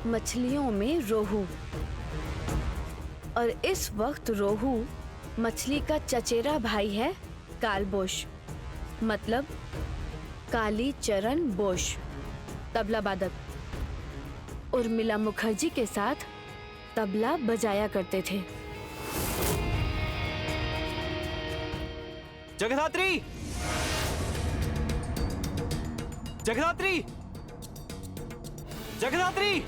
मछलियों में रोहू। और इस वक्त रोहू मछली का चचेरा भाई है कालबोश, मतलब काली चरण बोश, तबला वादक। उर्मिला मुखर्जी के साथ तबला बजाया करते थे। जगधात्री! जगधात्री! जगधात्री!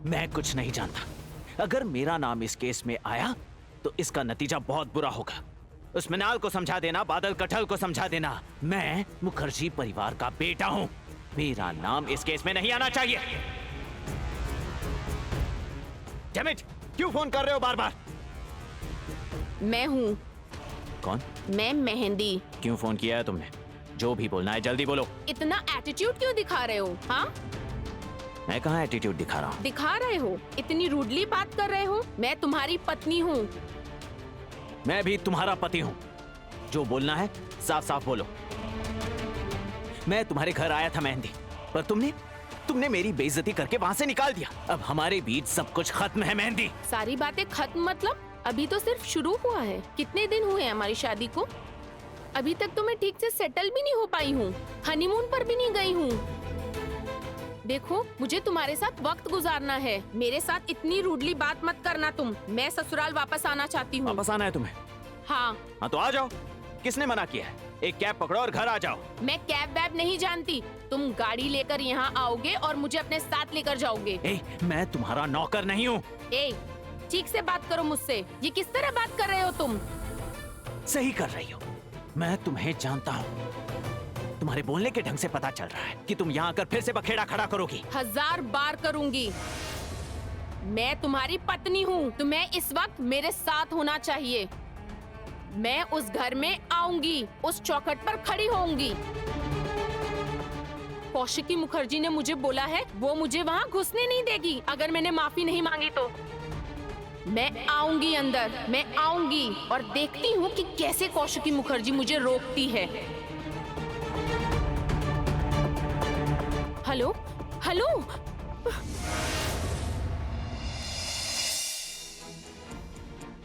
मैं कुछ नहीं जानता। अगर मेरा नाम इस केस में आया तो इसका नतीजा बहुत बुरा होगा। उस मृणाल को समझा देना, बादल कठल को समझा देना, मैं मुखर्जी परिवार का बेटा हूं। मेरा नाम इस केस में नहीं आना चाहिए। डेमिट, क्यों फोन कर रहे हो बार बार? मैं हूँ। कौन? मैं मेहंदी। क्यों फोन किया है तुमने? जो भी बोलना है जल्दी बोलो। इतना एटीट्यूड क्यों दिखा रहे हो? हाँ, मैं कहाँ एटीट्यूड दिखा रहा हूँ? दिखा रहे हो। इतनी रूडली बात कर रहे हो। मैं तुम्हारी पत्नी हूँ। मैं भी तुम्हारा पति हूँ। जो बोलना है साफ साफ बोलो। मैं तुम्हारे घर आया था मेहंदी, पर तुमने मेरी बेइज्जती करके वहाँ से निकाल दिया। अब हमारे बीच सब कुछ खत्म है मेहंदी। सारी बातें खत्म मतलब? अभी तो सिर्फ शुरू हुआ है। कितने दिन हुए हैं हमारी शादी को? अभी तक तो मैं ठीक से सेटल भी नहीं हो पाई हूँ, हनीमून पर भी नहीं गई हूँ। देखो, मुझे तुम्हारे साथ वक्त गुजारना है। मेरे साथ इतनी रूडली बात मत करना तुम। मैं ससुराल वापस आना चाहती हूँ। वापस आना है तुम्हें? हाँ। तो आ जाओ। किसने मना किया है? एक कैब पकड़ो और घर आ जाओ। मैं कैब वैब नहीं जानती। तुम गाड़ी लेकर यहाँ आओगे और मुझे अपने साथ लेकर जाओगे। मैं तुम्हारा नौकर नहीं हूँ। ठीक से बात करो मुझसे। ये किस तरह बात कर रहे हो तुम? सही कर रही हो। मैं तुम्हें जानता हूँ। तुम्हारे बोलने के ढंग से पता चल रहा है कि तुम यहाँ आकर फिर से बखेड़ा खड़ा करोगी। 1000 बार करूंगी। मैं तुम्हारी पत्नी हूँ। तुम्हें इस वक्त मेरे साथ होना चाहिए। मैं उस घर में आऊंगी, उस चौखट पर खड़ी होऊंगी। कौशिकी मुखर्जी ने मुझे बोला है वो मुझे वहाँ घुसने नहीं देगी अगर मैंने माफी नहीं मांगी तो। मैं आऊंगी अंदर, मैं आऊंगी और देखती हूँ कि कैसे कौशिकी मुखर्जी मुझे रोकती है। हेलो हेलो,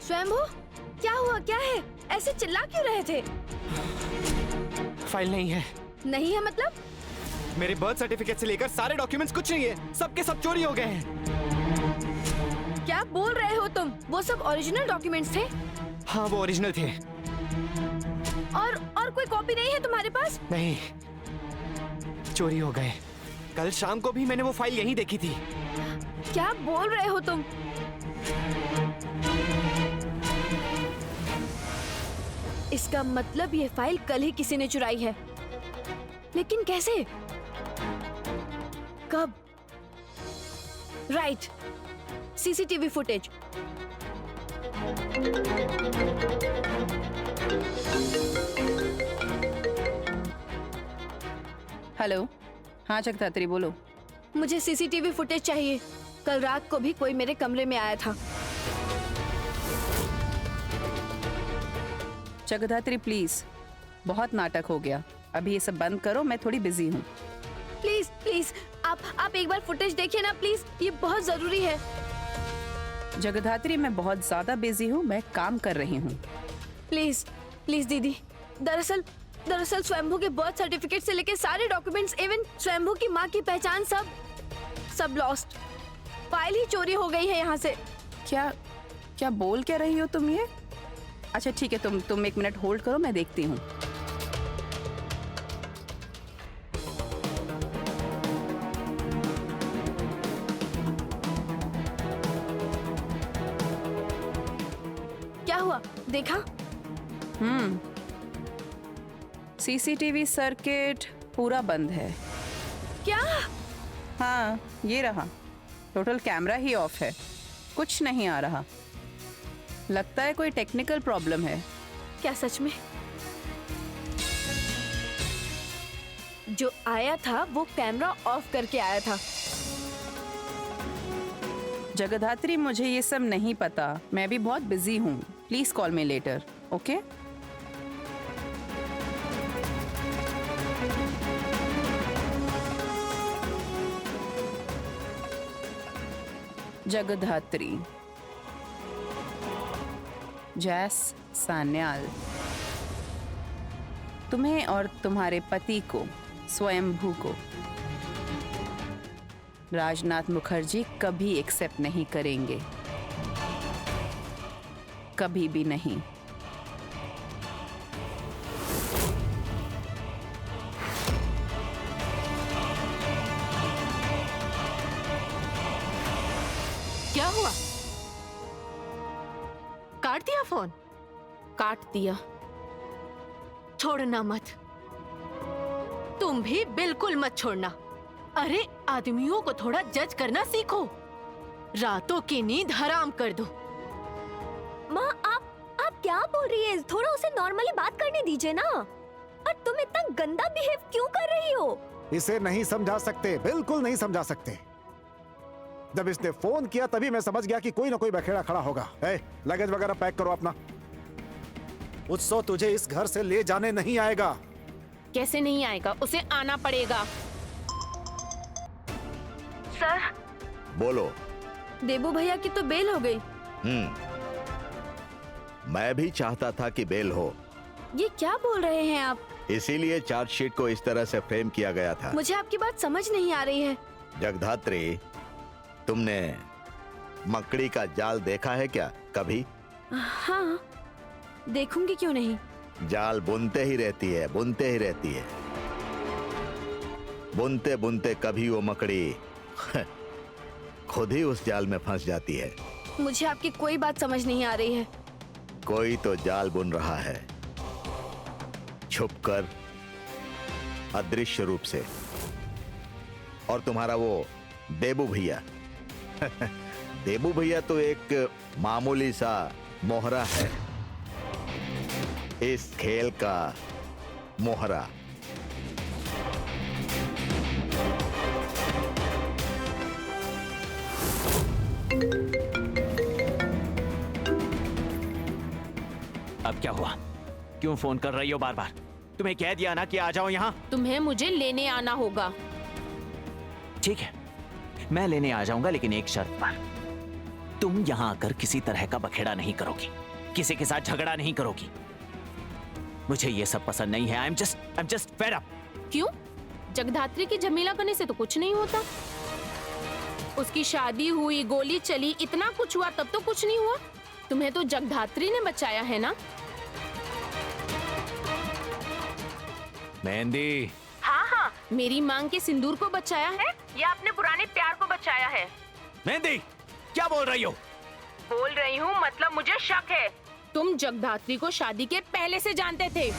स्वयंभू, क्या हुआ? क्या है? ऐसे चिल्ला क्यों रहे थे? फाइल नहीं है। नहीं है मतलब? मेरे बर्थ सर्टिफिकेट से लेकर सारे डॉक्यूमेंट्स कुछ नहीं है। सबके सब चोरी हो गए हैं। क्या बोल रहे हो तुम? वो सब ओरिजिनल डॉक्यूमेंट्स थे? हाँ, वो ओरिजिनल थे। और कोई कॉपी नहीं है तुम्हारे पास? नहीं, चोरी हो गए। कल शाम को भी मैंने वो फाइल यहीं देखी थी। क्या बोल रहे हो तुम? इसका मतलब ये फाइल कल ही किसी ने चुराई है। लेकिन कैसे? कब? Right, CCTV footage. हेलो, हाँ जगधात्री बोलो। मुझे सीसीटीवी फुटेज चाहिए। कल रात को भी कोई मेरे कमरे में आया था। जगधात्री प्लीज, बहुत नाटक हो गया। अभी ये सब बंद करो, मैं थोड़ी बिजी हूँ। प्लीज प्लीज, आप एक बार फुटेज देखिए ना प्लीज, ये बहुत जरूरी है। जगधात्री, मैं बहुत ज्यादा बिजी हूँ, मैं काम कर रही हूँ। प्लीज प्लीज दीदी, दरअसल स्वयंभू के बर्थ सर्टिफिकेट से लेके सारे डॉक्यूमेंट्स, इवन स्वयंभू की माँ की पहचान, सब लॉस्ट। फाइल ही चोरी हो गई है यहाँ से। क्या बोल क्या रही हो तुम ये? अच्छा ठीक है, तुम 1 मिनट होल्ड करो, मैं देखती हूँ। क्या हुआ? देखा? सीसीटीवी सर्किट पूरा बंद है। क्या? हाँ, ये रहा। टोटल कैमरा ही ऑफ है, कुछ नहीं आ रहा। लगता है कोई टेक्निकल प्रॉब्लम है। क्या सच में? जो आया था वो कैमरा ऑफ करके आया था। जगधात्री, मुझे ये सब नहीं पता। मैं भी बहुत बिजी हूँ। Please call me later, okay? Jagaddhatri, जैस सान्याल, तुम्हें और तुम्हारे पति को, स्वयंभू को, राजनाथ मुखर्जी कभी एक्सेप्ट नहीं करेंगे, कभी भी नहीं। क्या हुआ? काट दिया फोन? काट दिया। छोड़ना मत, तुम भी बिल्कुल मत छोड़ना। अरे आदमियों को थोड़ा जज करना सीखो। रातों की नींद हराम कर दो। माँ, आप क्या बोल रही है? थोड़ा उसे नॉर्मली बात करने दीजिए ना। और तुम इतना गंदा बिहेव क्यों कर रही हो? इसे नहीं समझा सकते, बिल्कुल नहीं समझा सकते। जब इसने फोन किया तभी मैं समझ गया कि कोई ना कोई बखेड़ा खड़ा होगा। लगेज वगैरह पैक करो अपना। उत्सव तुझे इस घर से ले जाने नहीं आएगा। कैसे नहीं आएगा? उसे आना पड़ेगा। सर, बोलो। देबू भैया की तो बेल हो गई। मैं भी चाहता था कि बेल हो, ये क्या बोल रहे हैं आप? इसीलिए चार्जशीट को इस तरह से फ्रेम किया गया था। मुझे आपकी बात समझ नहीं आ रही है। जगधात्री, तुमने मकड़ी का जाल देखा है क्या कभी? हाँ, देखूंगी क्यों नहीं। जाल बुनते ही रहती है, बुनते ही रहती है। बुनते बुनते कभी वो मकड़ी खुद ही उस जाल में फंस जाती है। मुझे आपकी कोई बात समझ नहीं आ रही है। कोई तो जाल बुन रहा है, छुपकर, अदृश्य रूप से। और तुम्हारा वो देबू भैया देबू भैया तो एक मामूली सा मोहरा है, इस खेल का मोहरा। अब क्या हुआ? क्यों फोन कर रही हो बार बार? तुम्हें कह दिया ना कि आ जाओ यहाँ। तुम्हें मुझे लेने आना होगा। ठीक है, मैं लेने आ जाऊंगा, लेकिन एक शर्त पर। तुम यहाँ आकर किसी तरह का बखेड़ा नहीं करोगी, किसी के साथ झगड़ा नहीं करोगी। मुझे ये सब पसंद नहीं है। I'm just fed up। क्यों? जगधात्री की झमेला करने से तो कुछ नहीं होता। उसकी शादी हुई, गोली चली, इतना कुछ हुआ, तब तो कुछ नहीं हुआ। तुम्हें तो जगधात्री ने बचाया है ना। मेहंदी, हाँ, मेरी मांग के सिंदूर को बचाया है या अपने पुराने प्यार को बचाया है? मेहंदी, क्या बोल रही हो? बोल रही हूँ, मतलब मुझे शक है। तुम जगधात्री को शादी के पहले से जानते थे।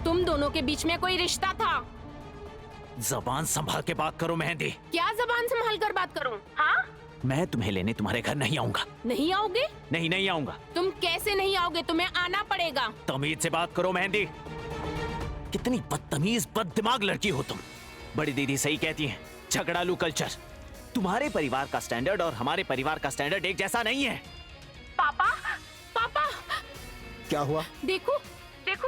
तुम दोनों के बीच में कोई रिश्ता था। जबान संभाल के बात करो मेहंदी। क्या जबान संभाल कर बात करूं? हाँ? मैं तुम्हें लेने तुम्हारे घर नहीं आऊंगा। नहीं आओगे? नहीं आऊंगा। तुम कैसे नहीं आओगे? तुम्हें आना पड़ेगा। तमीज से बात करो मेहंदी। कितनी बदतमीज, बददिमाग लड़की हो तुम। बड़ी दीदी सही कहती हैं, झगड़ालू कल्चर। तुम्हारे परिवार का स्टैंडर्ड और हमारे परिवार का स्टैंडर्ड एक जैसा नहीं है। पापा, क्या हुआ? देखो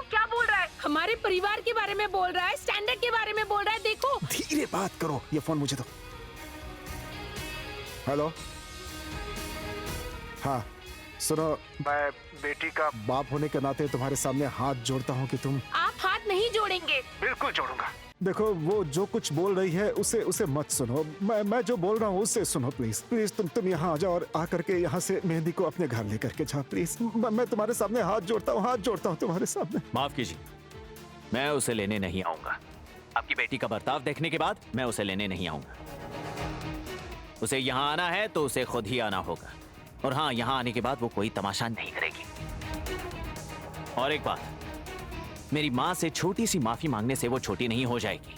क्या बोल रहा है। हमारे परिवार के बारे में बोल रहा है, स्टैंडर्ड के बारे में बोल रहा है। देखो। धीरे बात करो, ये फोन मुझे दो। हेलो, हाँ सुनो, मैं बेटी का बाप होने के नाते तुम्हारे सामने हाथ जोड़ता हूँ कि तुम। आप हाथ नहीं जोड़ेंगे। बिल्कुल जोड़ूंगा। देखो, वो जो कुछ बोल रही है उसे मत सुनो। मैं जो बोल रहा हूँ उससे सुनो प्लीज। तुम यहाँ आ जाओ और आकर के यहाँ से मेहंदी को अपने घर लेकर के जाओ प्लीज। मैं तुम्हारे सामने हाथ जोड़ता हूँ तुम्हारे सामने। माफ कीजिए, मैं उसे लेने नहीं आऊंगा। आपकी बेटी का बर्ताव देखने के बाद मैं उसे लेने नहीं आऊंगा। उसे यहाँ आना है तो उसे खुद ही आना होगा। और हाँ, यहाँ आने के बाद वो कोई तमाशा नहीं करेगी। और एक बात, मेरी माँ से छोटी सी माफी मांगने से वो छोटी नहीं हो जाएगी।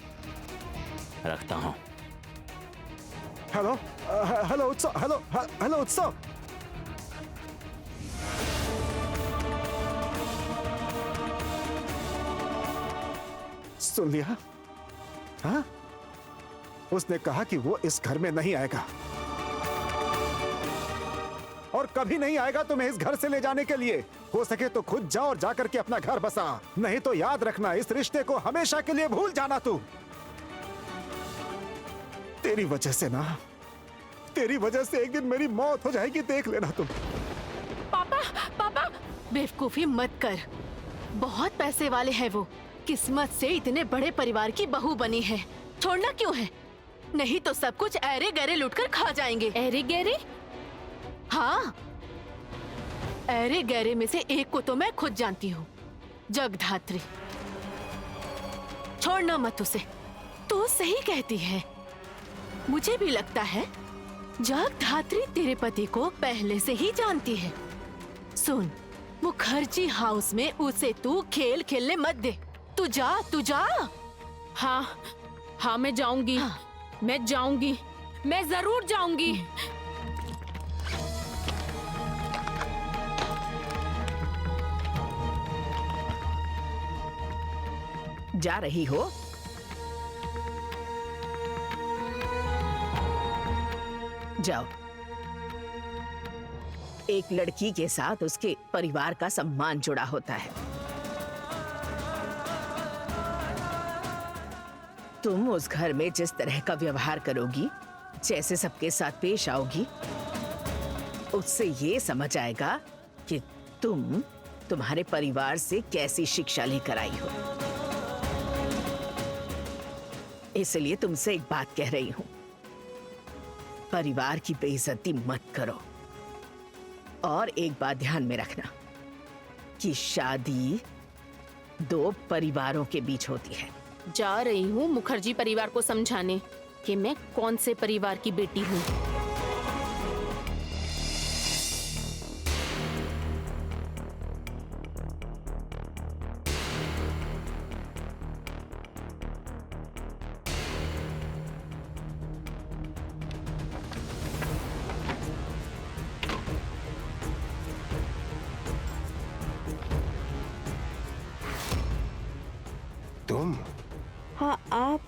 रखता हूँ। हेलो उत्सव। सुन लिया? हाँ? उसने कहा कि वो इस घर में नहीं आएगा और कभी नहीं आएगा तुम्हें इस घर से ले जाने के लिए। हो सके तो खुद जा और जाकर के अपना घर बसा, नहीं तो याद रखना इस रिश्ते को हमेशा के लिए भूल जाना तू। तेरी वजह से ना, तेरी वजह से एक दिन मेरी मौत हो जाएगी, देख लेना तुम। पापा पापा बेवकूफी मत कर। बहुत पैसे वाले हैं वो, किस्मत से इतने बड़े परिवार की बहू बनी है। छोड़ना क्यों है? नहीं तो सब कुछ ऐरे गहरे लुटकर खा जाएंगे। अरे गहरे? हाँ, ऐरे गहरे में से एक को तो मैं खुद जानती हूँ, जगधात्री। छोड़ना मत उसे। तू सही कहती है, मुझे भी लगता है जगधात्री तेरे पति को पहले से ही जानती है। सुन, मुखर्जी हाउस में उसे तू खेल खेलने मत दे। तू जा, तू जा। हाँ हाँ, मैं जाऊंगी। हाँ। मैं जाऊंगी, मैं जरूर जाऊंगी। जा रही हो? जाओ। एक लड़की के साथ उसके परिवार का सम्मान जुड़ा होता है। तुम उस घर में जिस तरह का व्यवहार करोगी, जैसे सबके साथ पेश आओगी, उससे ये समझ आएगा कि तुम तुम्हारे परिवार से कैसी शिक्षा लेकर आई हो। इसलिए तुमसे एक बात कह रही हूं, परिवार की बेइज्जती मत करो। और एक बात ध्यान में रखना कि शादी दो परिवारों के बीच होती है। जा रही हूँ मुखर्जी परिवार को समझाने कि मैं कौन से परिवार की बेटी हूँ। तुम? हाँ, आप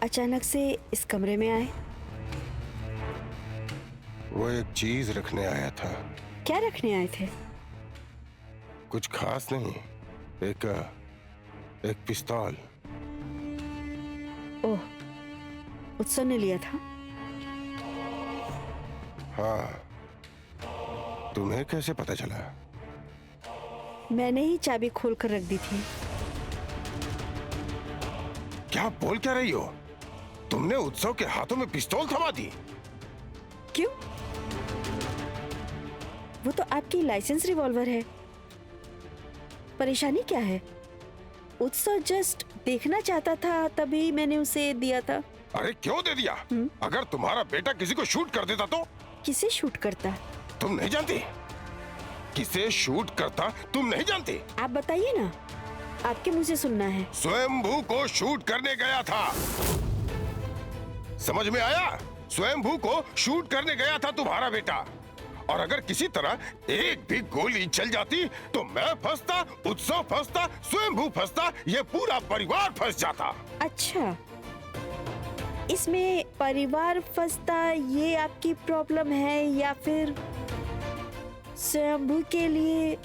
अचानक से इस कमरे में आए? वो एक चीज रखने आया था। क्या रखने आए थे? कुछ खास नहीं, एक पिस्तौल। ओह, उत्सव ने लिया था? हाँ, तुम्हें कैसे पता चला? मैंने ही चाबी खोल कर रख दी थी। क्या बोल क्या रही हो? तुमने उत्सव के हाथों में पिस्तौल थमा दी? क्यों? वो तो आपकी लाइसेंस रिवॉल्वर है। परेशानी क्या है? उत्सव जस्ट देखना चाहता था, तभी मैंने उसे दिया था। अरे क्यों दे दिया? अगर तुम्हारा बेटा किसी को शूट कर देता तो? किसे शूट करता? तुम नहीं जानती? किसे शूट करता तुम नहीं जानती? आप बताइए ना, आपके मुझे सुनना है। स्वयंभू को शूट करने गया था। समझ में आया? स्वयंभू को शूट करने गया था तुम्हारा बेटा। और अगर किसी तरह एक भी गोली चल जाती तो मैं फंसता, उत्सव फंसता, स्वयंभू फंसता, ये पूरा परिवार फंस जाता। अच्छा, इसमें परिवार फंसता ये आपकी प्रॉब्लम है या फिर स्वयंभू के लिए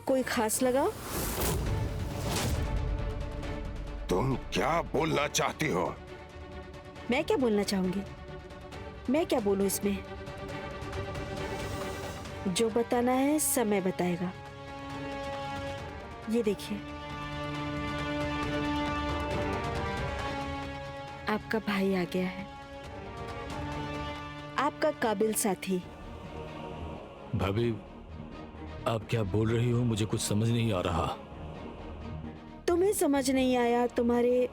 कोई खास लगाव? तुम क्या बोलना चाहती हो? मैं क्या बोलना चाहूंगी? मैं क्या बोलूं इसमें? जो बताना है समय बताएगा। ये देखिए, आपका भाई आ गया है, आपका काबिल साथी। भाभी, आप क्या बोल रही हो? मुझे कुछ समझ नहीं आ रहा। तुम्हें समझ नहीं आया, तुम्हारे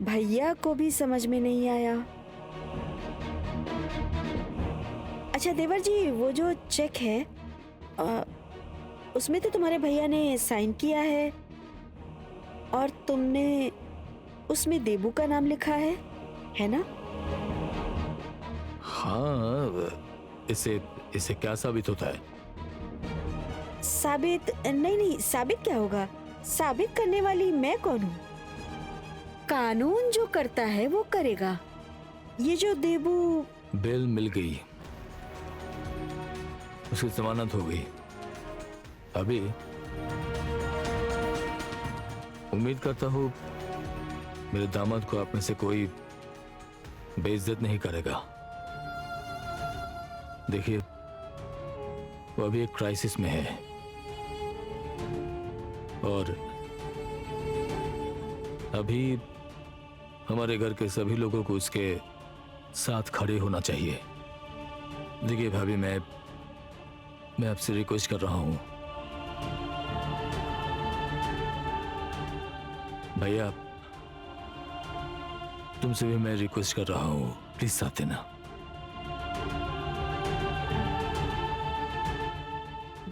भैया को भी समझ में नहीं आया। अच्छा देवर जी, वो जो चेक है उसमें तो तुम्हारे भैया ने साइन किया है और तुमने उसमें देबू का नाम लिखा है ना? हाँ, इससे क्या साबित होता है? साबित नहीं, साबित क्या होगा? साबित करने वाली मैं कौन हूँ? कानून जो करता है वो करेगा। ये जो देबू बेल मिल गई, उसकी जमानत हो गई। अभी उम्मीद करता हूँ मेरे दामाद को आप में से कोई बेइज्जत नहीं करेगा। देखिए, वो अभी एक क्राइसिस में है और अभी हमारे घर के सभी लोगों को उसके साथ खड़े होना चाहिए। देखिए भाभी, मैं आपसे रिक्वेस्ट कर रहा हूं। भैया, तुमसे भी मैं रिक्वेस्ट कर रहा हूं, प्लीज साथ देना।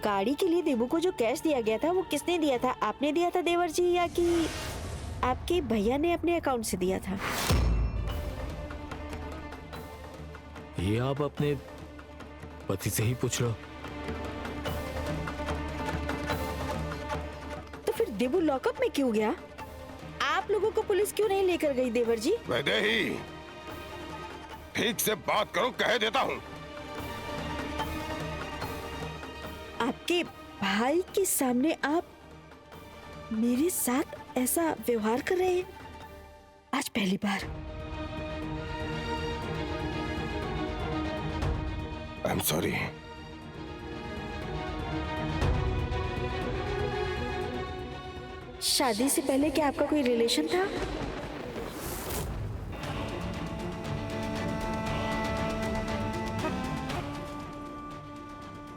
गाड़ी के लिए देबू को जो कैश दिया गया था वो किसने दिया था? आपने दिया था देवर जी, या कि आपके भैया ने अपने अकाउंट से दिया था? ये आप अपने पति से ही पूछ लो। तो फिर देबू लॉकअप में क्यों गया? आप लोगों को पुलिस क्यों नहीं लेकर गई देवर जी? वैदेही, ठीक से बात करो, कह देता हूँ। आपके भाई के सामने आप मेरे साथ ऐसा व्यवहार कर रहे हैं? आज पहली बार। I am sorry. शादी से पहले क्या आपका कोई रिलेशन था?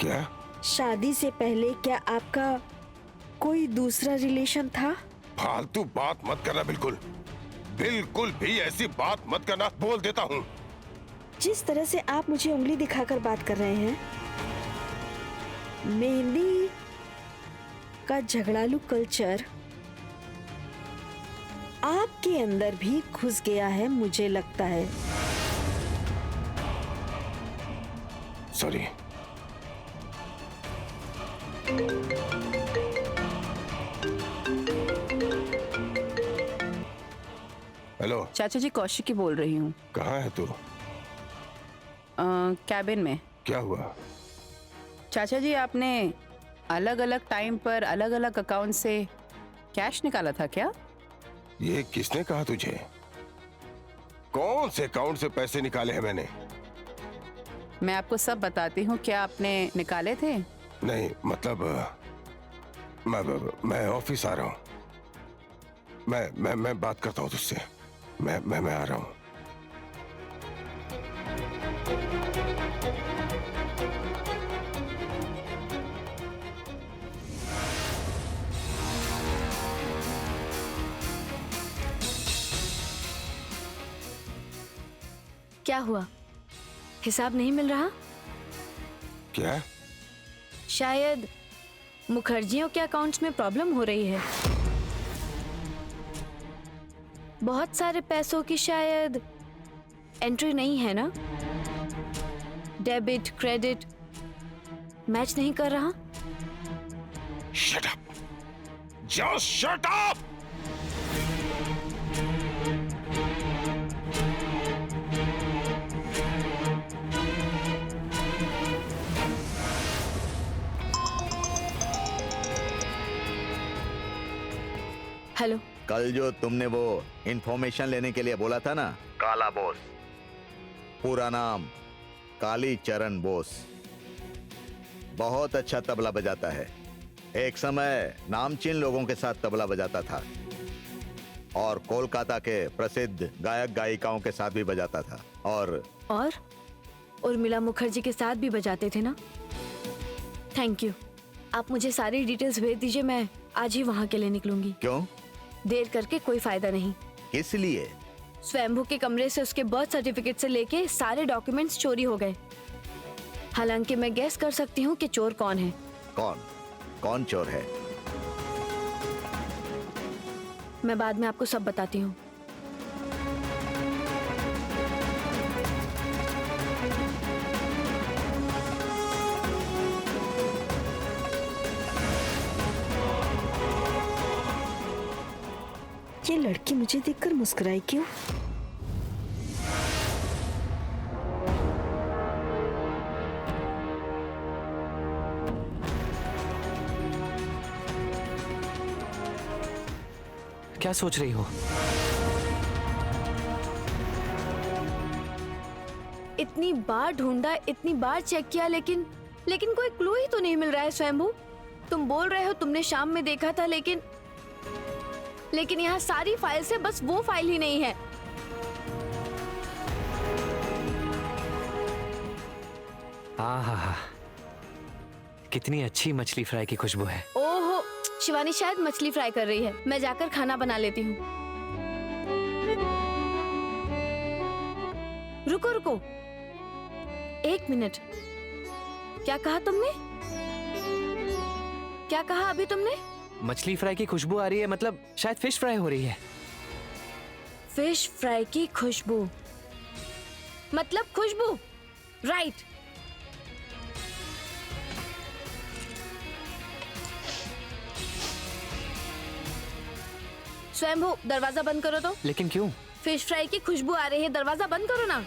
क्या? शादी से पहले क्या आपका कोई दूसरा रिलेशन था? फालतू बात मत करना, बिल्कुल बिल्कुल भी ऐसी बात मत करना, बोल देता हूँ। जिस तरह से आप मुझे उंगली दिखाकर बात कर रहे हैं, मेहंदी का झगड़ालू कल्चर आपके अंदर भी घुस गया है, मुझे लगता है। सॉरी। हेलो चाचा जी, कौशिकी बोल रही हूँ। कहाँ है तू? कैबिन में। क्या हुआ? चाचा जी, आपने अलग अलग टाइम पर अलग अलग अकाउंट से कैश निकाला था क्या? ये किसने कहा तुझे? कौन से अकाउंट से पैसे निकाले हैं मैंने? मैं आपको सब बताती हूँ। क्या आपने निकाले थे? नहीं, मतलब मैं ऑफिस आ रहा हूँ। मैं बात करता हूँ तुझसे। मैं आ रहा हूँ। क्या हुआ? हिसाब नहीं मिल रहा? क्या? शायद मुखर्जियों के अकाउंट्स में प्रॉब्लम हो रही है। बहुत सारे पैसों की शायद एंट्री नहीं है ना? डेबिट क्रेडिट मैच नहीं कर रहा। Shut up! Just shut up! Hello. कल जो तुमने वो इंफॉर्मेशन लेने के लिए बोला था ना, काला बोस, पूरा नाम काली चरण बोस, बहुत अच्छा तबला बजाता है। एक समय नामचीन लोगों के साथ तबला बजाता था और कोलकाता के प्रसिद्ध गायक गायिकाओं के साथ भी बजाता था। और उर्मिला मुखर्जी के साथ भी बजाते थे ना? Thank you. आप मुझे सारी डिटेल्स भेज दीजिए, मैं आज ही वहाँ के लिए निकलूंगी। क्यों? देर करके कोई फायदा नहीं। किस लिए? स्वयंभू के कमरे से उसके बर्थ सर्टिफिकेट से लेके सारे डॉक्यूमेंट्स चोरी हो गए। हालांकि मैं गेस कर सकती हूँ कि चोर कौन है। कौन चोर है? मैं बाद में आपको सब बताती हूँ। ये लड़की मुझे देखकर मुस्कुराई क्यों? क्या सोच रही हो? इतनी बार ढूंढा, इतनी बार चेक किया, लेकिन कोई क्लू ही तो नहीं मिल रहा है स्वयंभू। तुम बोल रहे हो तुमने शाम में देखा था, लेकिन यहाँ सारी फाइल से बस वो फाइल ही नहीं है। आहा, कितनी अच्छी मछली फ्राई की खुशबू है। ओहो, शिवानी शायद मछली फ्राई कर रही है। मैं जाकर खाना बना लेती हूँ। रुको रुको, 1 मिनट। क्या कहा तुमने? क्या कहा अभी तुमने? मछली फ्राई की खुशबू आ रही है, मतलब शायद फिश फ्राई हो रही है। फिश फ्राई की खुशबू मतलब खुशबू, राइट। स्वयंभू, दरवाजा बंद करो तो। लेकिन क्यों? फिश फ्राई की खुशबू आ रही है, दरवाजा बंद करो ना।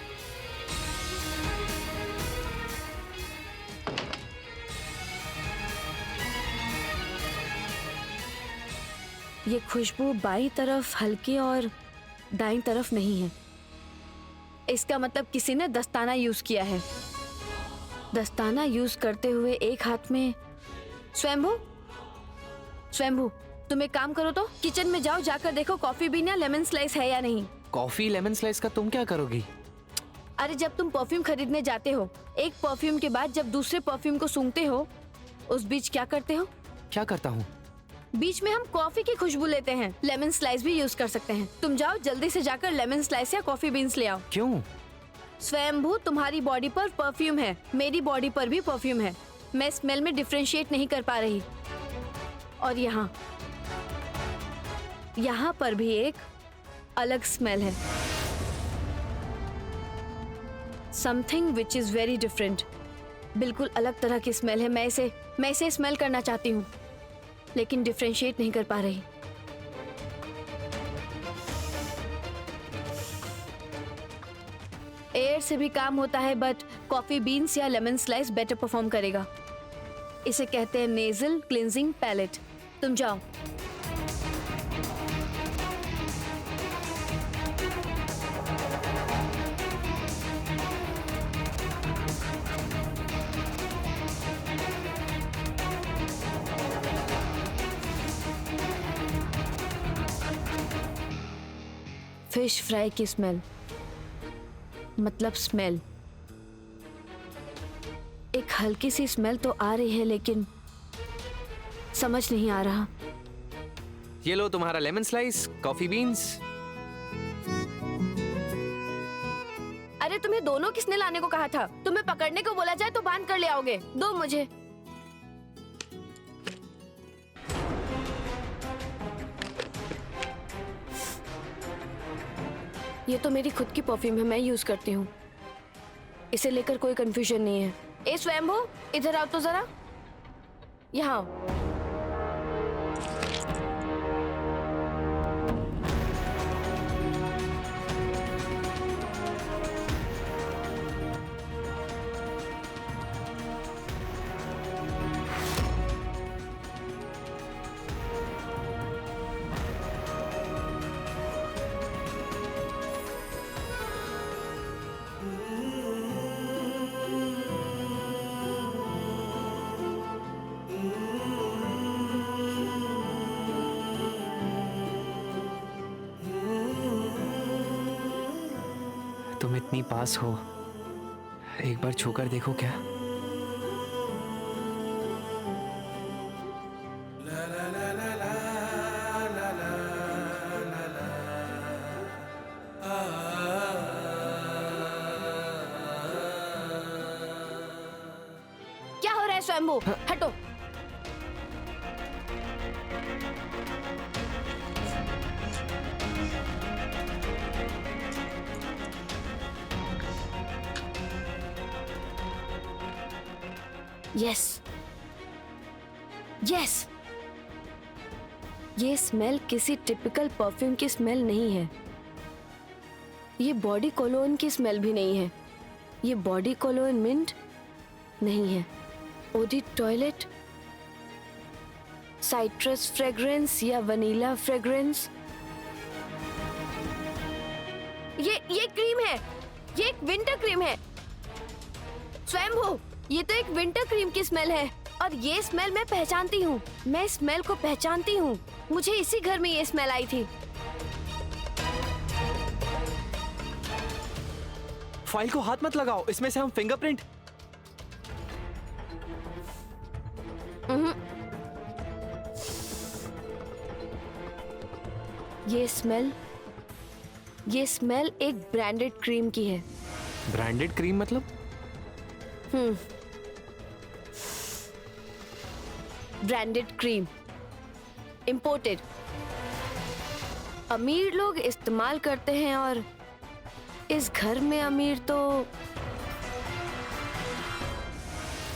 ये खुशबू बाईं तरफ हल्की और दाईं तरफ नहीं है। इसका मतलब किसी ने दस्ताना यूज किया है। दस्ताना यूज करते हुए एक हाथ में। स्वयंभू, तुम एक काम करो तो, किचन में जाओ, जाकर देखो कॉफी बीन या लेमन स्लाइस है या नहीं। कॉफी लेमन स्लाइस का तुम क्या करोगी? अरे जब तुम परफ्यूम खरीदने जाते हो, एक परफ्यूम के बाद जब दूसरे परफ्यूम को सूंघते हो, उस बीच क्या करते हो? क्या करता हूँ? बीच में हम कॉफी की खुशबू लेते हैं। लेमन स्लाइस भी यूज कर सकते हैं। तुम जाओ जल्दी से जाकर लेमन स्लाइस या कॉफी बीन्स ले आओ। क्यों? स्वयंभू, तुम्हारी बॉडी पर परफ्यूम है, मेरी बॉडी पर भी परफ्यूम है। मैं स्मेल में डिफरेंशिएट नहीं कर पा रही। और यहाँ पर भी एक अलग स्मेल है। Something which is very different. बिल्कुल अलग तरह की स्मेल है। मैं इसे स्मेल करना चाहती हूँ, लेकिन डिफरेंशिएट नहीं कर पा रही। एयर से भी काम होता है, बट कॉफी बीन्स या लेमन स्लाइस बेटर परफॉर्म करेगा। इसे कहते हैं नेजल क्लिंजिंग पैलेट। तुम जाओ। फिश फ्राई की स्मेल मतलब स्मेल, एक हल्की सी स्मेल तो आ रही है, लेकिन समझ नहीं आ रहा। ये लो तुम्हारा लेमन स्लाइस, कॉफी बीन्स। अरे तुम्हें दोनों किसने लाने को कहा था? तुम्हें पकड़ने को बोला जाए तो बांध कर ले आओगे। दो मुझे। ये तो मेरी खुद की परफ्यूम है, मैं यूज करती हूँ। इसे लेकर कोई कंफ्यूजन नहीं है। ए स्वयंभू, इधर आओ तो जरा। यहाँ आओ। तुम इतनी पास हो, एक बार छूकर देखो क्या? क्या हो रहा है स्वयंभू? हटो। यस यस ये स्मेल किसी टिपिकल परफ्यूम की स्मेल नहीं है। ये बॉडी कोलोन की स्मेल भी नहीं है। ये बॉडी कोलोन मिंट नहीं है। ओडी टॉयलेट, साइट्रस फ्रेग्रेंस या वनीला फ्रेग्रेंस। ये क्रीम है। ये एक विंटर क्रीम है। स्वयंभू, ये तो एक विंटर क्रीम की स्मेल है और ये स्मेल मैं पहचानती हूँ। मैं स्मेल को पहचानती हूँ। मुझे इसी घर में ये स्मेल आई थी। फाइल को हाथ मत लगाओ, इसमें से हम फिंगरप्रिंट। ये स्मेल एक ब्रांडेड क्रीम की है। ब्रांडेड क्रीम मतलब? Branded cream, imported. अमीर लोग इस्तेमाल करते हैं और इस घर में अमीर तो।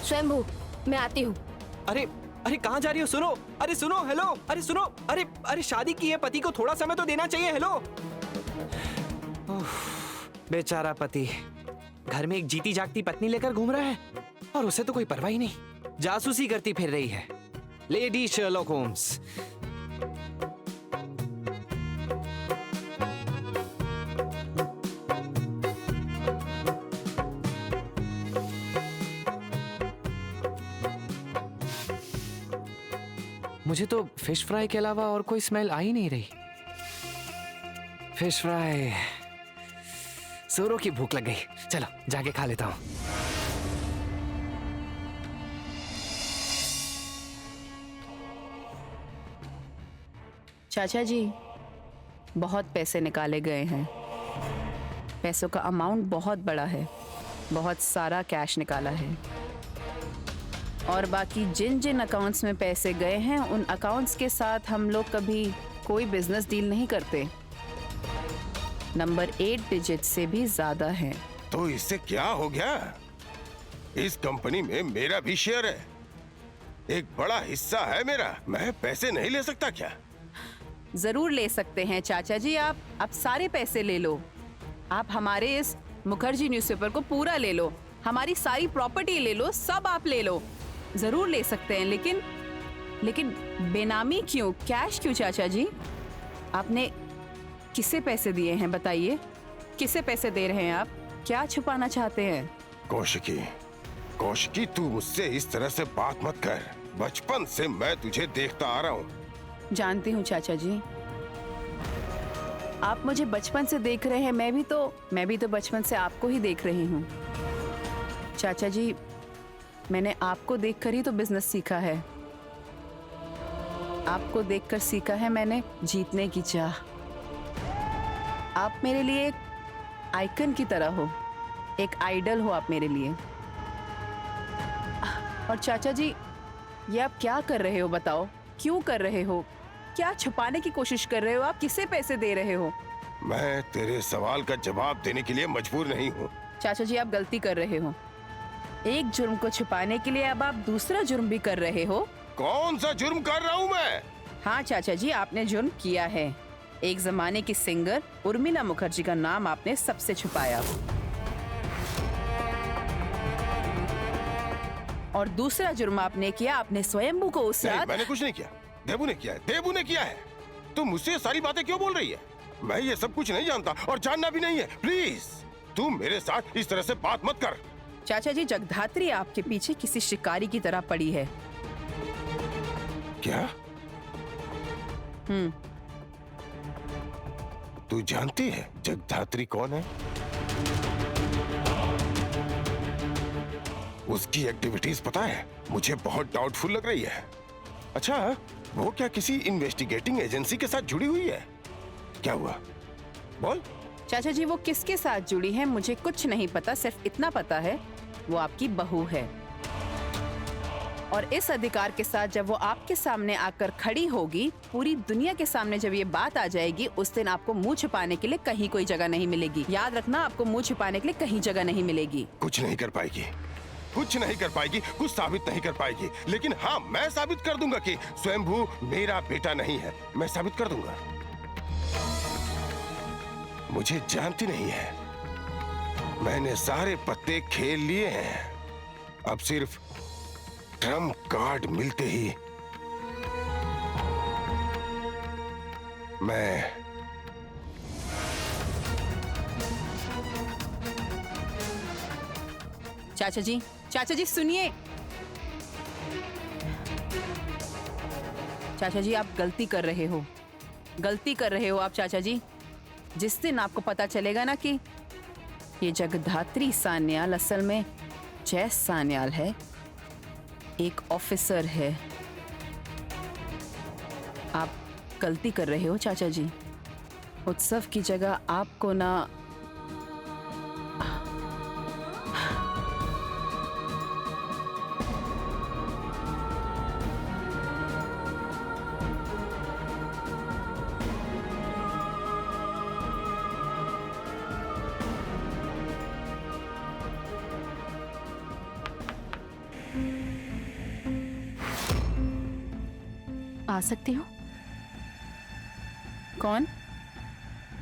स्वयंभू, मैं आती हूँ। अरे अरे कहाँ जा रही हो? सुनो, अरे सुनो, हेलो, अरे सुनो, अरे अरे शादी की है, पति को थोड़ा समय तो देना चाहिए। हेलो। बेचारा पति घर में एक जीती जागती पत्नी लेकर घूम रहा है और उसे तो कोई परवाह ही नहीं। जासूसी करती फिर रही है लेडी शर्लॉक होम्स। मुझे तो फिश फ्राई के अलावा और कोई स्मेल आ ही नहीं रही। फिश फ्राई, सूरों की भूख लग गई। चलो जाके खा लेता हूँ। चाचा जी, बहुत पैसे निकाले गए हैं। पैसों का अमाउंट बहुत बड़ा है। बहुत सारा कैश निकाला है और बाकी जिन जिन अकाउंट्स में पैसे गए हैं उन अकाउंट्स के साथ हम लोग कभी कोई बिजनेस डील नहीं करते। नंबर 8 डिजिट से भी ज्यादा है। तो इससे क्या हो गया? इस कंपनी में मेरा भी शेयर है, एक बड़ा हिस्सा है मेरा। मैं पैसे नहीं ले सकता क्या? जरूर ले सकते हैं चाचा जी। आप सारे पैसे ले लो। आप हमारे इस मुखर्जी न्यूज़पेपर को पूरा ले लो, हमारी सारी प्रॉपर्टी ले लो, सब आप ले लो। जरूर ले सकते हैं, लेकिन बेनामी क्यों, कैश क्यों चाचा जी? आपने किसे पैसे दिए हैं बताइए? किसे पैसे दे रहे हैं आप? क्या छुपाना चाहते हैं? कौशिकी, तू मुझसे इस तरह से बात मत कर। बचपन से मैं तुझे देखता आ रहा हूँ। जानती हूँ चाचा जी, आप मुझे बचपन से देख रहे हैं। मैं भी तो बचपन से आपको ही देख रही हूँ। चाचा जी, मैंने आपको देखकर ही तो बिजनेस सीखा है। आपको देखकर सीखा है मैंने जीतने की चाह। आप मेरे लिए एक आइकन की तरह हो, एक आइडल हो आप मेरे लिए। और चाचा जी, ये आप क्या कर रहे हो बताओ? क्यों कर रहे हो? क्या छुपाने की कोशिश कर रहे हो आप? किसे पैसे दे रहे हो? मैं तेरे सवाल का जवाब देने के लिए मजबूर नहीं हूँ। चाचा जी, आप गलती कर रहे हो। एक जुर्म को छुपाने के लिए अब आप दूसरा जुर्म भी कर रहे हो। कौन सा जुर्म कर रहा हूँ मैं? हाँ चाचा जी, आपने जुर्म किया है। एक जमाने की सिंगर उर्मिला मुखर्जी का नाम आपने सबसे छुपाया। और दूसरा जुर्म आपने किया, आपने स्वयंभू को उस रात। मैंने कुछ नहीं किया, देबू ने किया है। देबू ने किया है। तुम मुझसे ये सारी बातें क्यों बोल रही है? मैं ये सब कुछ नहीं जानता और जानना भी नहीं है। प्लीज तुम मेरे साथ इस तरह से बात मत कर। चाचा जी, जगधात्री आपके पीछे किसी शिकारी की तरह पड़ी है। क्या? तू जानती है जगधात्री कौन है? उसकी एक्टिविटीज पता है? मुझे बहुत डाउटफुल लग रही है। अच्छा, वो क्या किसी इन्वेस्टिगेटिंग एजेंसी के साथ जुड़ी हुई है? क्या हुआ? बोल। चाचा जी, वो किसके साथ जुड़ी है मुझे कुछ नहीं पता। सिर्फ इतना पता है वो आपकी बहू है। और इस अधिकार के साथ जब वो आपके सामने आकर खड़ी होगी, पूरी दुनिया के सामने जब ये बात आ जाएगी, उस दिन आपको मुंह छुपाने के लिए कहीं कोई जगह नहीं मिलेगी। याद रखना, आपको मुंह छुपाने के लिए कहीं जगह नहीं मिलेगी। कुछ नहीं कर पाएगी। कुछ नहीं कर पाएगी, कुछ साबित नहीं कर पाएगी। लेकिन हाँ, मैं साबित कर दूंगा कि स्वयंभू मेरा बेटा नहीं है। मैं साबित कर दूंगा। मुझे जानती नहीं है, मैंने सारे पत्ते खेल लिए हैं। अब सिर्फ ट्रम्प कार्ड मिलते ही मैं चाचा जी सुनिए। चाचा जी आप गलती कर रहे हो, गलती कर रहे हो आप चाचा जी। जिस दिन आपको पता चलेगा ना कि ये जगधात्री सान्याल असल में जैस सान्याल है, एक ऑफिसर है। आप गलती कर रहे हो चाचा जी। उत्सव की जगह आपको ना आ सकती हूँ? कौन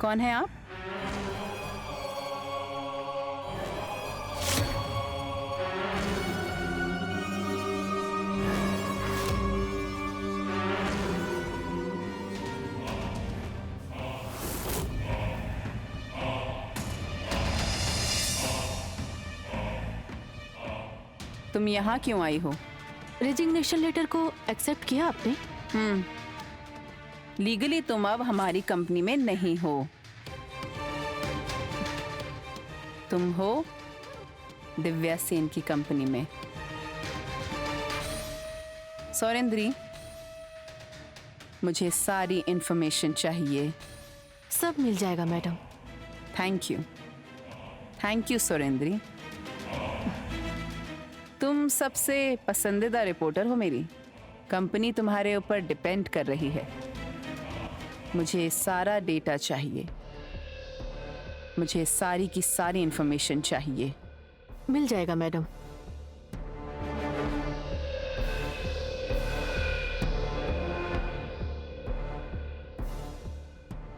कौन है आप? तुम यहाँ क्यों आई हो? रेजिग्नेशन लेटर को एक्सेप्ट किया आपने? लीगली तुम अब हमारी कंपनी में नहीं हो। तुम हो दिव्या सेन की कंपनी में। सौरेंद्री, मुझे सारी इंफॉर्मेशन चाहिए। सब मिल जाएगा मैडम। Thank you सौरेंद्री। तुम सबसे पसंदीदा रिपोर्टर हो मेरी। कंपनी तुम्हारे ऊपर डिपेंड कर रही है। मुझे सारा डेटा चाहिए, मुझे सारी की सारी इंफॉर्मेशन चाहिए। मिल जाएगा मैडम।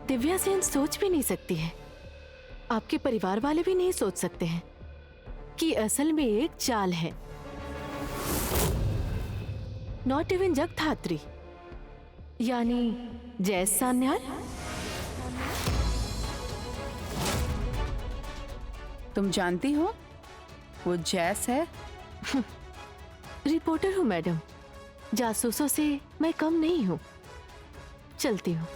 दिव्या सेन सोच भी नहीं सकती है, आपके परिवार वाले भी नहीं सोच सकते हैं कि असल में एक चाल है। नॉट इवन जगधात्री यानी जैस सान्याल। तुम जानती हो वो जैस है? रिपोर्टर हूँ मैडम, जासूसों से मैं कम नहीं हूँ। चलती हूँ।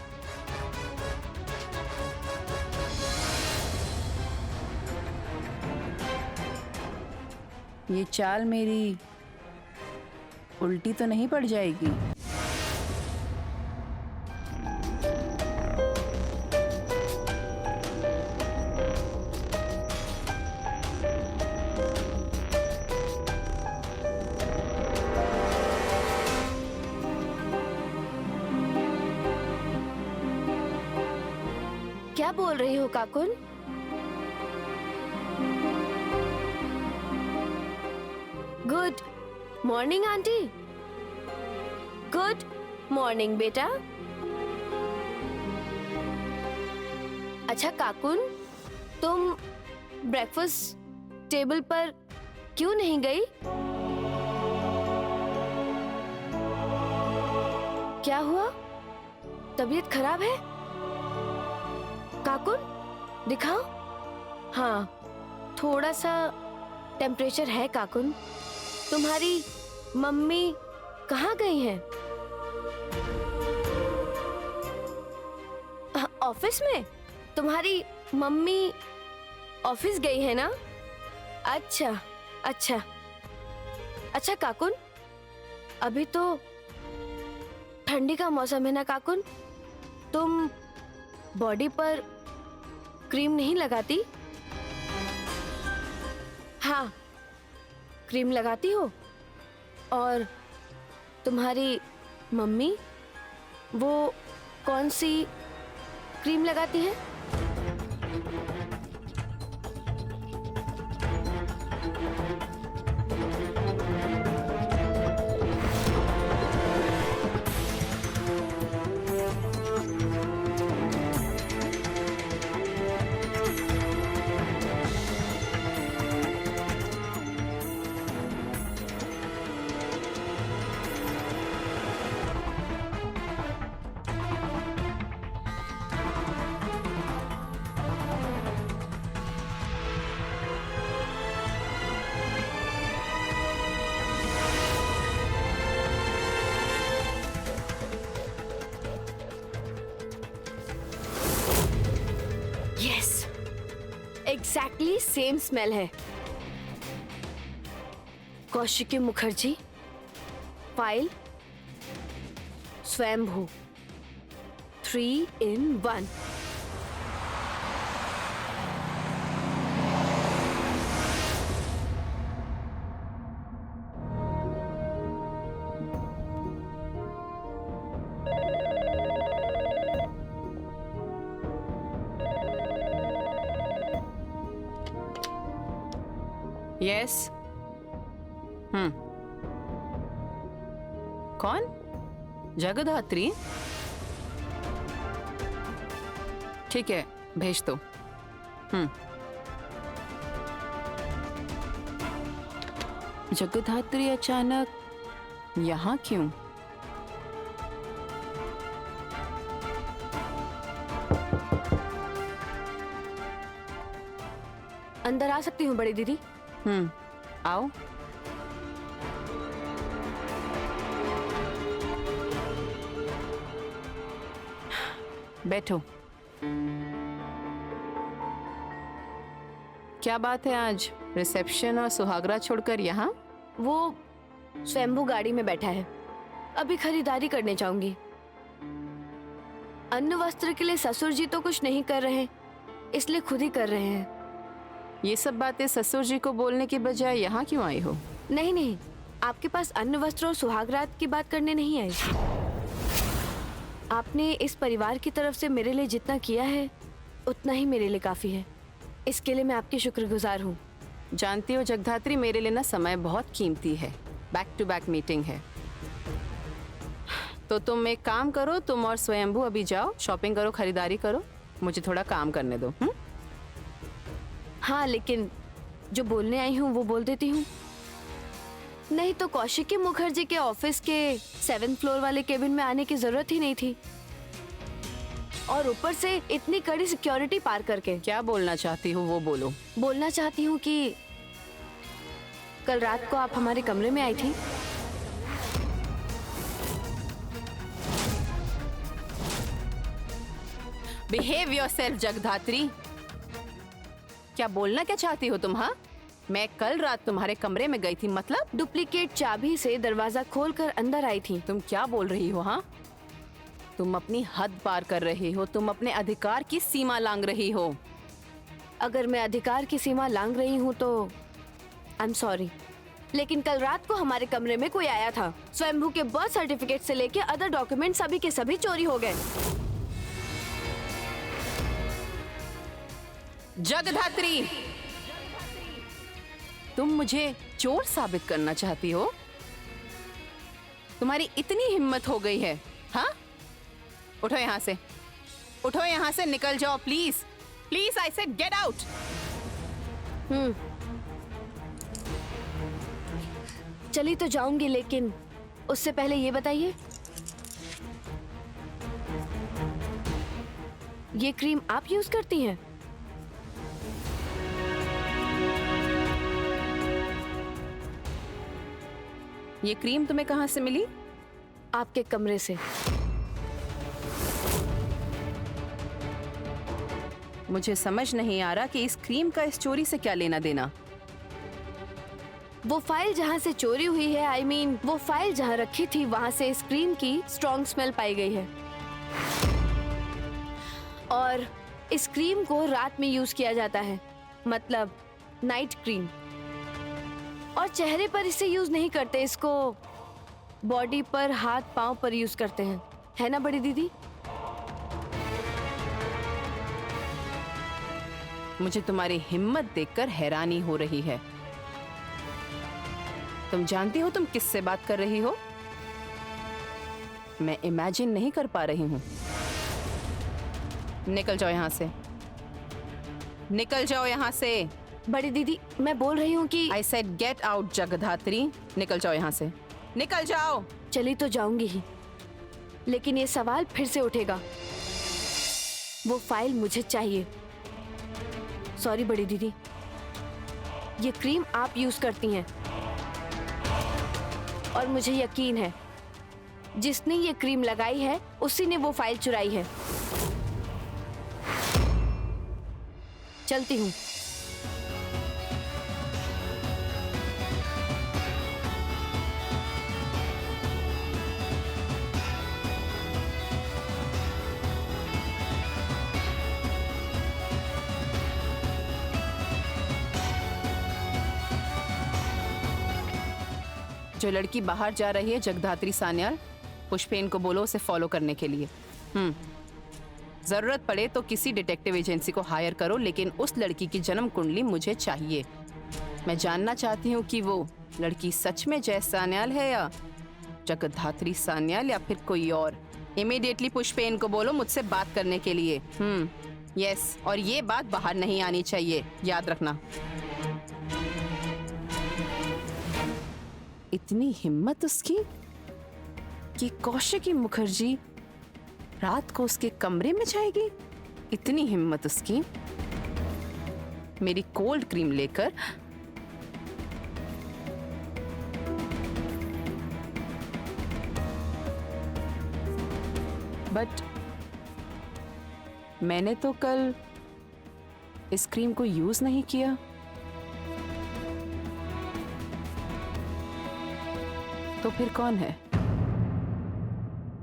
ये चाल मेरी उल्टी तो नहीं पड़ जाएगी? क्या बोल रही हो Kakun? Good morning aunty. Good morning बेटा। अच्छा काकुन, तुम ब्रेकफास्ट टेबल पर क्यों नहीं गई? क्या हुआ? तबीयत खराब है? काकुन दिखाओ। हाँ, थोड़ा सा टेम्परेचर है काकुन। तुम्हारी मम्मी कहाँ गई हैं? ऑफिस में? तुम्हारी मम्मी ऑफिस गई है ना? अच्छा अच्छा अच्छा काकुन, अभी तो ठंडी का मौसम है ना काकुन, तुम बॉडी पर क्रीम नहीं लगाती? हाँ, क्रीम लगाती हो। और तुम्हारी मम्मी वो कौन सी क्रीम लगाती है? एग्जैक्टली सेम स्मेल है। कौशिकी मुखर्जी, फाइल, स्वयंभू, 3 in 1। यस। कौन? जगधात्री? ठीक है, भेज दो। जगधात्री अचानक यहाँ क्यों? अंदर आ सकती हूँ बड़ी दीदी? आओ। बैठो। क्या बात है आज रिसेप्शन और सुहागरा छोड़कर यहाँ? वो स्वयंभू गाड़ी में बैठा है, अभी खरीदारी करने जाऊंगी। अन्न वस्त्र के लिए ससुर जी तो कुछ नहीं कर रहे, इसलिए खुद ही कर रहे हैं। ये सब बातें ससुर जी को बोलने की बजाय यहाँ क्यों आई हो? नहीं नहीं, आपके पास अन्न वस्त्र और सुहागरात की बात करने नहीं आई। आपने इस परिवार की तरफ से मेरे लिए जितना किया है उतना ही मेरे लिए काफी है। इसके लिए मैं आपकी शुक्रगुजार हूँ। जानती हो जगधात्री, मेरे लिए ना समय बहुत कीमती है। बैक टू बैक मीटिंग है। तो तुम एक काम करो, तुम और स्वयंभू अभी जाओ, शॉपिंग करो, खरीदारी करो, मुझे थोड़ा काम करने दो। हाँ, लेकिन जो बोलने आई हूँ वो बोल देती हूँ। नहीं तो कौशिकी मुखर्जी के ऑफिस के 7th फ्लोर वाले केबिन में आने की जरूरत ही नहीं थी, और ऊपर से इतनी कड़ी सिक्योरिटी पार करके। क्या बोलना चाहती हो वो बोलो। बोलना चाहती हूँ कि कल रात को आप हमारे कमरे में आई थी। Behave yourself Jagaddhatri. क्या बोलना क्या चाहती हो तुम? हाँ, मैं कल रात तुम्हारे कमरे में गई थी, मतलब डुप्लीकेट चाबी से दरवाजा खोलकर अंदर आई थी। तुम क्या बोल रही हो? हाँ, तुम अपनी हद पार कर रही हो, तुम अपने अधिकार की सीमा लांघ रही हो। अगर मैं अधिकार की सीमा लांघ रही हूँ तो आई एम सॉरी, लेकिन कल रात को हमारे कमरे में कोई आया था। स्वयंभू के बर्थ सर्टिफिकेट से लेके अदर डॉक्यूमेंट सभी के सभी चोरी हो गए। जगधात्री, तुम मुझे चोर साबित करना चाहती हो? तुम्हारी इतनी हिम्मत हो गई है? हाँ, उठो यहाँ से, उठो यहाँ से, निकल जाओ please, please, I said get out. चली तो जाऊंगी, लेकिन उससे पहले ये बताइए, ये क्रीम आप यूज करती हैं? ये क्रीम तुम्हें कहाँ से मिली? आपके कमरे से। मुझे समझ नहीं आ रहा कि इस क्रीम का इस चोरी से क्या लेना देना। वो फाइल जहाँ से चोरी हुई है, आई मीन वो फाइल जहाँ रखी थी, वहाँ से इस क्रीम की स्ट्रॉन्ग स्मेल पाई गई है। और इस क्रीम को रात में यूज किया जाता है, मतलब नाइट क्रीम। और चेहरे पर इसे यूज नहीं करते, इसको बॉडी पर, हाथ पांव पर यूज करते हैं, है ना बड़ी दीदी? मुझे तुम्हारी हिम्मत देखकर हैरानी हो रही है। तुम जानती हो तुम किससे बात कर रही हो? मैं इमेजिन नहीं कर पा रही हूं। निकल जाओ यहां से, निकल जाओ यहां से। बड़ी दीदी, मैं बोल रही हूँ कि I said get out Jagaddhatri, निकल जाओ यहाँ से, निकल जाओ। चली तो जाऊंगी ही, लेकिन ये सवाल फिर से उठेगा, वो फाइल मुझे चाहिए। सॉरी बड़ी दीदी, ये क्रीम आप यूज करती हैं, और मुझे यकीन है जिसने ये क्रीम लगाई है उसी ने वो फाइल चुराई है। चलती हूँ। जो लड़की बाहर जा रही है जगधात्री सान्याल, पुष्पेन को बोलो उसे फॉलो करने के लिए। जरूरत पड़े तो किसी डिटेक्टिव एजेंसी को हायर करो, लेकिन उस लड़की की जन्म कुंडली मुझे चाहिए। मैं जानना चाहती हूँ कि वो लड़की सच में जय सान्याल है या जगधात्री सान्याल या फिर कोई और। इमीडिएटली पुष्पेन को बोलो मुझसे बात करने के लिए। यस, और ये बात बाहर नहीं आनी चाहिए, याद रखना। इतनी हिम्मत उसकी कि कौशिकी मुखर्जी रात को उसके कमरे में जाएगी। इतनी हिम्मत उसकी मेरी कोल्ड क्रीम लेकर बट मैंने तो कल इस क्रीम को यूज नहीं किया। तो फिर कौन है?